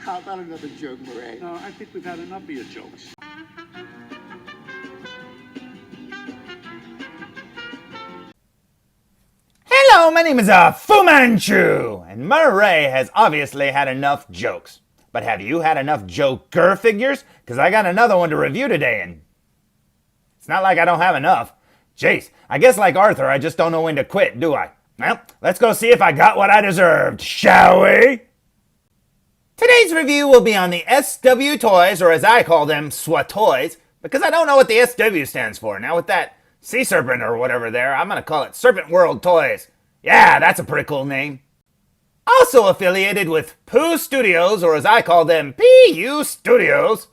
How about another joke, Murray? No, I think we've had enough of your jokes. Hello, my name is Fu Manchu, and Murray has obviously had enough jokes. But have you had enough Joker figures? Because I got another one to review today, and it's not like I don't have enough. Jeez, I guess like Arthur, I just don't know when to quit, do I? Well, let's go see if I got what I deserved, shall we? Today's review will be on the SWToys, or as I call them, SWToys, because I don't know what the SW stands for. Now with that sea serpent or whatever there, I'm going to call it Serpent World Toys. Yeah, that's a pretty cool name. Also affiliated with Pooh Studios, or as I call them, PU Studios.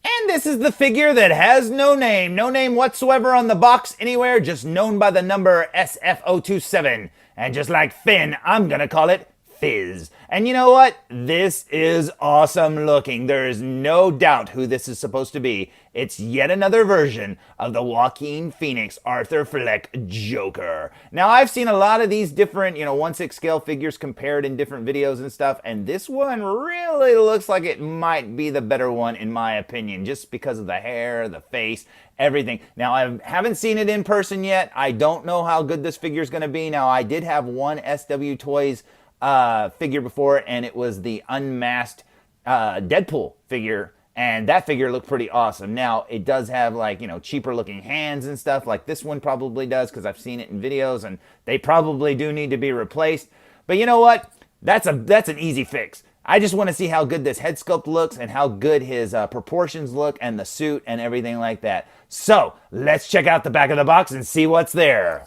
And this is the figure that has no name whatsoever on the box anywhere, just known by the number SF027. And just like Finn, I'm gonna call it Fizz. And you know what? This is awesome looking. There is no doubt who this is supposed to be. It's yet another version of the Joaquin Phoenix Arthur Fleck Joker. Now, I've seen a lot of these different, 1/6 scale figures compared in different videos and stuff, and this one really looks like it might be the better one in my opinion, just because of the hair, the face, everything. Now, I haven't seen it in person yet. I don't know how good this figure is going to be. Now, I did have one SWToys figure before, and it was the unmasked Deadpool figure, and that figure looked pretty awesome. Now it does have cheaper looking hands and stuff like this one probably does, because I've seen it in videos, and they probably do need to be replaced. But you know what? That's an easy fix. I just want to see how good this head sculpt looks and how good his proportions look and the suit and everything like that. So let's check out the back of the box and see what's there.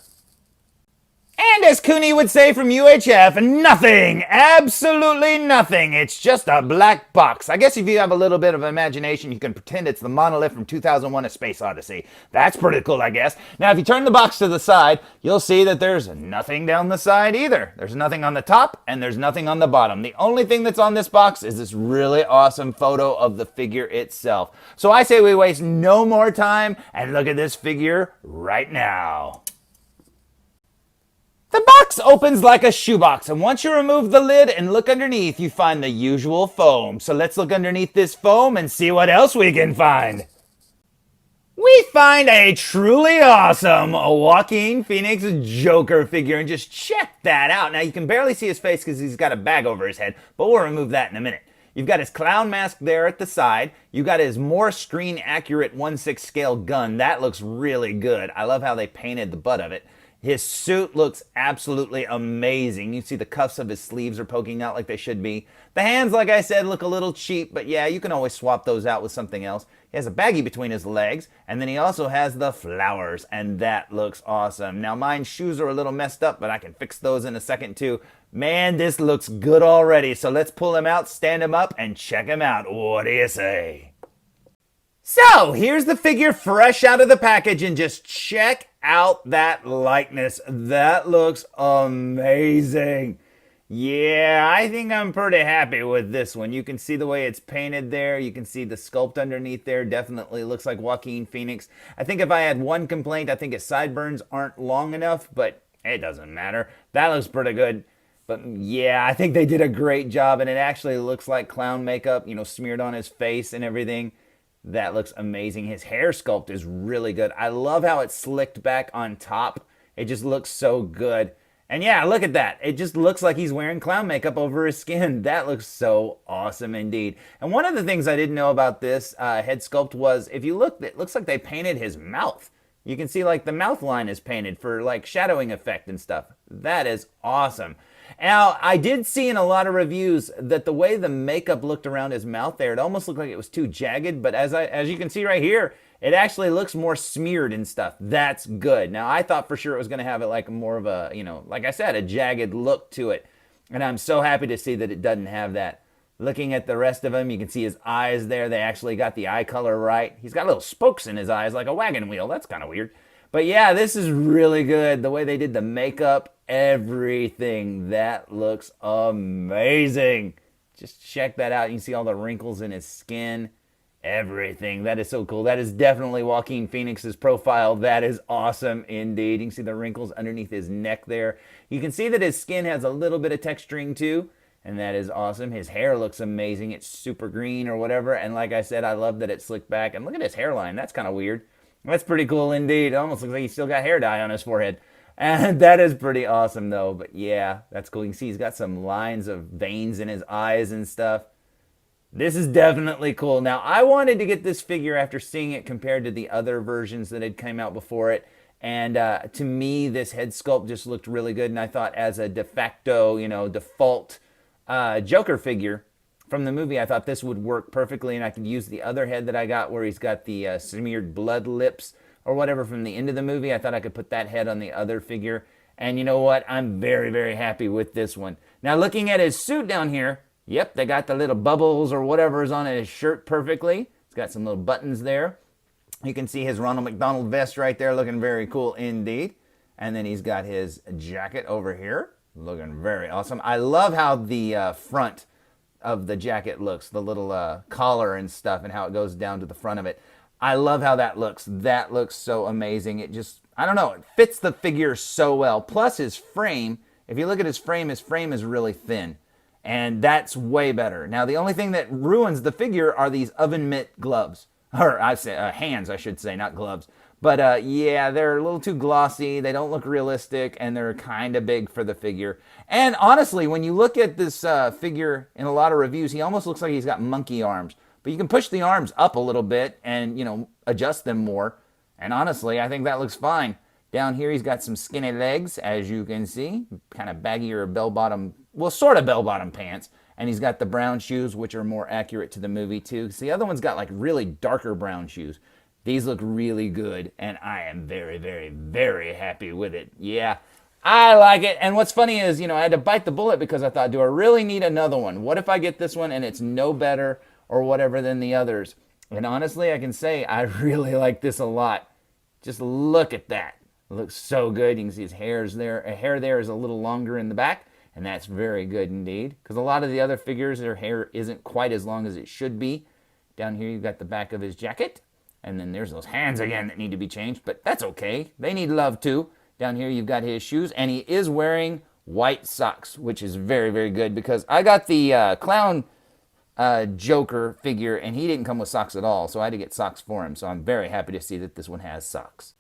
And as Cooney would say from UHF, nothing, absolutely nothing. It's just a black box. I guess if you have a little bit of imagination, you can pretend it's the monolith from 2001: A Space Odyssey. That's pretty cool, I guess. Now, if you turn the box to the side, you'll see that there's nothing down the side either. There's nothing on the top, and there's nothing on the bottom. The only thing that's on this box is this really awesome photo of the figure itself. So I say we waste no more time and look at this figure right now. The box opens like a shoebox, and once you remove the lid and look underneath, you find the usual foam. So let's look underneath this foam and see what else we can find. We find a truly awesome Joaquin Phoenix Joker figure, and just check that out. Now, you can barely see his face because he's got a bag over his head, but we'll remove that in a minute. You've got his clown mask there at the side. You got his more screen accurate 1/6 scale gun. That looks really good. I love how they painted the butt of it. His suit looks absolutely amazing. You see the cuffs of his sleeves are poking out like they should be. The hands, like I said, look a little cheap, but yeah, you can always swap those out with something else. He has a baggie between his legs, and then he also has the flowers, and that looks awesome. Now, mine's shoes are a little messed up, but I can fix those in a second too. Man, this looks good already, so let's pull him out, stand him up, and check him out. What do you say? So, here's the figure fresh out of the package, and just check out that likeness. That looks amazing. Yeah, I think I'm pretty happy with this one. You can see the way it's painted there. You can see the sculpt underneath there. Definitely looks like Joaquin Phoenix. I think if I had one complaint, I think his sideburns aren't long enough, but it doesn't matter. That looks pretty good. But yeah, I think they did a great job, and it actually looks like clown makeup, smeared on his face and everything. That looks amazing. His hair sculpt is really good. I love how it's slicked back on top. It just looks so good. And yeah, look at that. It just looks like he's wearing clown makeup over his skin. That looks so awesome indeed. And one of the things I didn't know about this head sculpt was, if you look, it looks like they painted his mouth. You can see like the mouth line is painted for like shadowing effect and stuff. That is awesome. Now, I did see in a lot of reviews that the way the makeup looked around his mouth there, it almost looked like it was too jagged, but as you can see right here, it actually looks more smeared and stuff. That's good. Now, I thought for sure it was going to have it like more of a, like I said, a jagged look to it. And I'm so happy to see that it doesn't have that. Looking at the rest of him, you can see his eyes there. They actually got the eye color right. He's got little spokes in his eyes like a wagon wheel. That's kind of weird. But yeah, this is really good. The way they did the makeup, everything. That looks amazing. Just check that out. You can see all the wrinkles in his skin. Everything. That is so cool. That is definitely Joaquin Phoenix's profile. That is awesome indeed. You can see the wrinkles underneath his neck there. You can see that his skin has a little bit of texturing too. and that is awesome. His hair looks amazing. It's super green or whatever, and like I said, I love that it's slicked back. And look at his hairline. That's kind of weird. That's pretty cool indeed. It almost looks like he's still got hair dye on his forehead. And that is pretty awesome, though. But yeah, that's cool. You can see he's got some lines of veins in his eyes and stuff. This is definitely cool. Now, I wanted to get this figure after seeing it compared to the other versions that had come out before it. And to me, this head sculpt just looked really good. And I thought as a de facto, default Joker figure from the movie, I thought this would work perfectly. And I could use the other head that I got where he's got the smeared blood lips or whatever from the end of the movie. I thought I could put that head on the other figure. And you know what? I'm very, very happy with this one. Now, looking at his suit down here, yep, they got the little bubbles or whatever is on his shirt perfectly. It's got some little buttons there. You can see his Ronald McDonald vest right there, looking very cool indeed. And then he's got his jacket over here, looking very awesome. I love how the front of the jacket looks, the little collar and stuff, and how it goes down to the front of it. I love how that looks. That looks so amazing. It just, I don't know, it fits the figure so well. Plus his frame, if you look at his frame is really thin. And that's way better. Now, the only thing that ruins the figure are these oven mitt gloves. Or I say hands, I should say, not gloves. But yeah, they're a little too glossy. They don't look realistic, and they're kind of big for the figure. And honestly, when you look at this figure in a lot of reviews, he almost looks like he's got monkey arms. But you can push the arms up a little bit and, adjust them more. And honestly, I think that looks fine. Down here, he's got some skinny legs, as you can see. Kind of baggier bell-bottom, well, sort of bell-bottom pants. And he's got the brown shoes, which are more accurate to the movie, too. Because the other one's got, like, really darker brown shoes. These look really good, and I am very, very, very happy with it. Yeah, I like it. And what's funny is, I had to bite the bullet because I thought, do I really need another one? What if I get this one and it's no better or whatever than the others? And honestly, I can say I really like this a lot. Just look at that. It looks so good. You can see his hair there is a little longer in the back, and that's very good indeed. Because a lot of the other figures, their hair isn't quite as long as it should be. Down here, you've got the back of his jacket. And then there's those hands again that need to be changed, but that's okay. They need love too. Down here, you've got his shoes, and he is wearing white socks, which is very, very good because I got the clown Joker figure, and he didn't come with socks at all, so I had to get socks for him. So I'm very happy to see that this one has socks.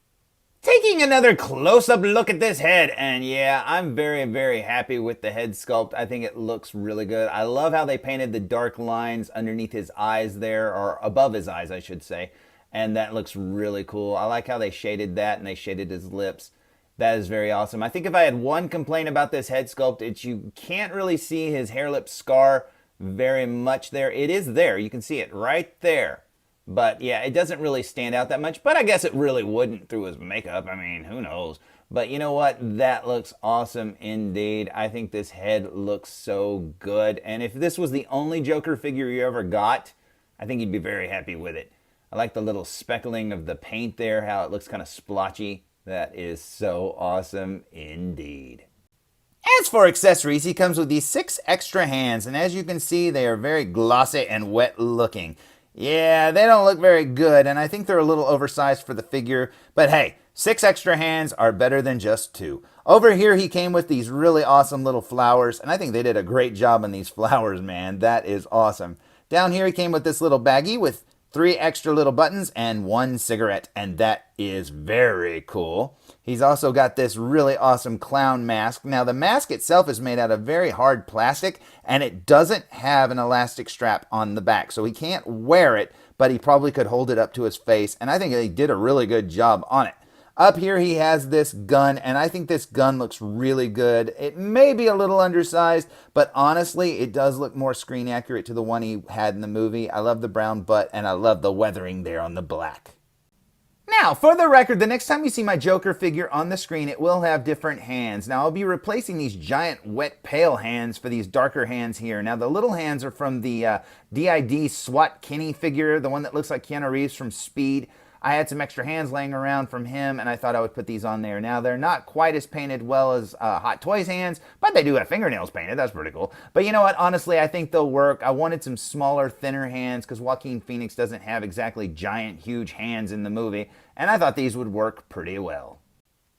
Taking another close-up look at this head, and yeah, I'm very, very happy with the head sculpt. I think it looks really good. I love how they painted the dark lines underneath his eyes there, or above his eyes, I should say. And that looks really cool. I like how they shaded that and they shaded his lips. That is very awesome. I think if I had one complaint about this head sculpt, it's you can't really see his hair lip scar very much there. It is there. You can see it right there. But yeah, it doesn't really stand out that much. But I guess it really wouldn't through his makeup. I mean, who knows? But you know what? That looks awesome indeed. I think this head looks so good. And if this was the only Joker figure you ever got, I think you'd be very happy with it. I like the little speckling of the paint there, how it looks kind of splotchy. That is so awesome indeed. As for accessories, he comes with these 6 extra hands, and as you can see, they are very glossy and wet looking. Yeah, they don't look very good, and I think they're a little oversized for the figure, but hey, 6 extra hands are better than just 2. Over here, he came with these really awesome little flowers, and I think they did a great job on these flowers, man. That is awesome. Down here, he came with this little baggie with 3 extra little buttons and 1 cigarette, and that is very cool. He's also got this really awesome clown mask. Now, the mask itself is made out of very hard plastic, and it doesn't have an elastic strap on the back, so he can't wear it, but he probably could hold it up to his face, and I think he did a really good job on it. Up here, he has this gun, and I think this gun looks really good. It may be a little undersized, but honestly, it does look more screen accurate to the one he had in the movie. I love the brown butt, and I love the weathering there on the black. Now, for the record, the next time you see my Joker figure on the screen, it will have different hands. Now, I'll be replacing these giant, wet, pale hands for these darker hands here. Now, the little hands are from the DID SWAT Kenny figure, the one that looks like Keanu Reeves from Speed. I had some extra hands laying around from him, and I thought I would put these on there. Now, they're not quite as painted well as Hot Toys hands, but they do have fingernails painted. That's pretty cool. But you know what? Honestly, I think they'll work. I wanted some smaller, thinner hands because Joaquin Phoenix doesn't have exactly giant, huge hands in the movie, and I thought these would work pretty well.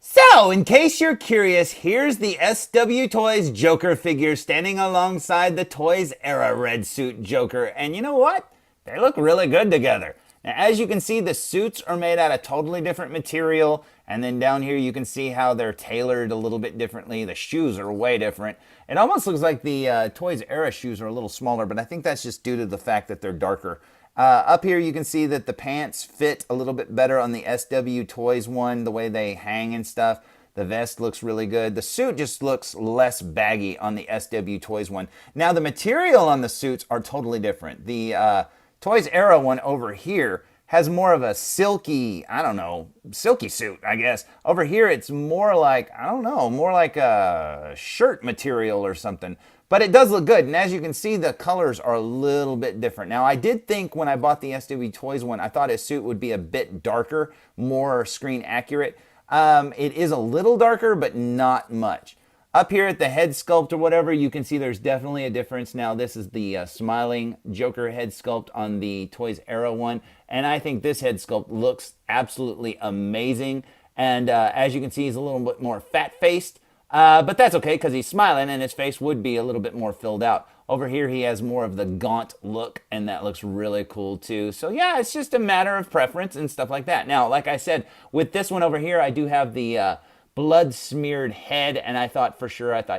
So, in case you're curious, here's the SWToys Joker figure standing alongside the Toys Era red suit Joker. And you know what? They look really good together. Now, as you can see, the suits are made out of totally different material. And then down here, you can see how they're tailored a little bit differently. The shoes are way different. It almost looks like the Toys Era shoes are a little smaller, but I think that's just due to the fact that they're darker. Up here you can see that the pants fit a little bit better on the SWToys one, the way they hang and stuff. The vest looks really good. The suit just looks less baggy on the SWToys one. Now the material on the suits are totally different. The Toys Era one over here has more of a silky, I don't know, silky suit, I guess. Over here it's more like, I don't know, more like a shirt material or something. But it does look good, and as you can see, the colors are a little bit different. Now, I did think when I bought the SWToys one, I thought his suit would be a bit darker, more screen accurate. It is a little darker, but not much. Up here at the head sculpt or whatever, you can see there's definitely a difference. Now, this is the smiling Joker head sculpt on the Toys Era one, and I think this head sculpt looks absolutely amazing. And as you can see, he's a little bit more fat-faced. But that's okay because he's smiling and his face would be a little bit more filled out. Over here he has more of the gaunt look and that looks really cool too. So yeah, it's just a matter of preference and stuff like that. Now, like I said, with this one over here, I do have the blood smeared head, and I thought,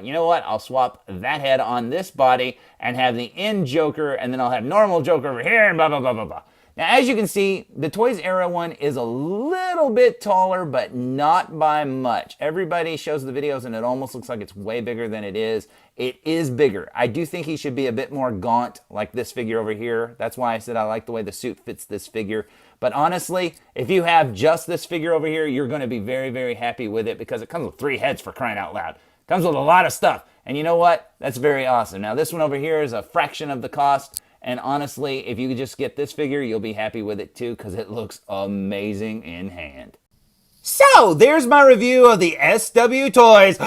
you know what, I'll swap that head on this body and have the end Joker, and then I'll have normal Joker over here and blah, blah, blah, blah, blah. Now, as you can see, the Toys Era one is a little bit taller, but not by much. Everybody shows the videos, and it almost looks like it's way bigger than it is. It is bigger. I do think he should be a bit more gaunt, like this figure over here. That's why I said I like the way the suit fits this figure. But honestly, if you have just this figure over here, you're going to be very, very happy with it because it comes with 3 heads, for crying out loud. It comes with a lot of stuff. And you know what? That's very awesome. Now, this one over here is a fraction of the cost. And honestly, if you could just get this figure, you'll be happy with it too because it looks amazing in hand. So, there's my review of the SWToys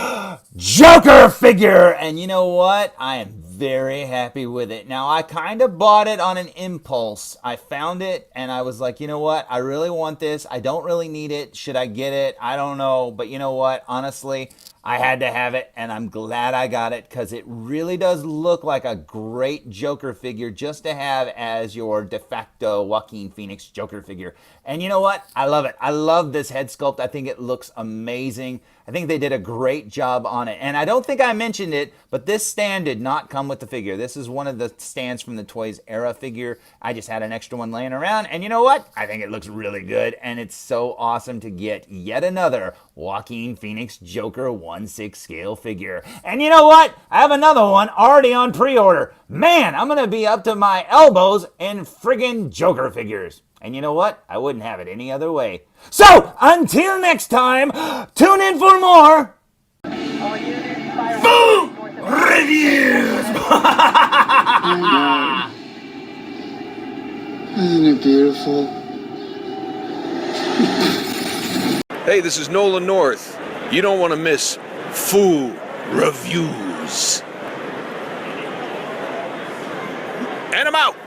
Joker figure. And you know what? I am very happy with it. Now, I kind of bought it on an impulse. I found it and I was like, you know what? I really want this. I don't really need it. Should I get it? I don't know. But you know what? Honestly, I had to have it, and I'm glad I got it because it really does look like a great Joker figure just to have as your de facto Joaquin Phoenix Joker figure. And you know what? I love it. I love this head sculpt. I think it looks amazing. I think they did a great job on it. And I don't think I mentioned it, but this stand did not come with the figure. This is one of the stands from the Toys Era figure. I just had an extra one laying around, and you know what? I think it looks really good, and it's so awesome to get yet another Joaquin Phoenix Joker 1/6 scale figure. And you know what? I have another one already on pre-order. Man, I'm gonna be up to my elbows in friggin' Joker figures. And you know what? I wouldn't have it any other way. So, until next time, tune in for more food reviews! Isn't it beautiful? Hey, this is Nolan North. You don't want to miss food reviews. And I'm out.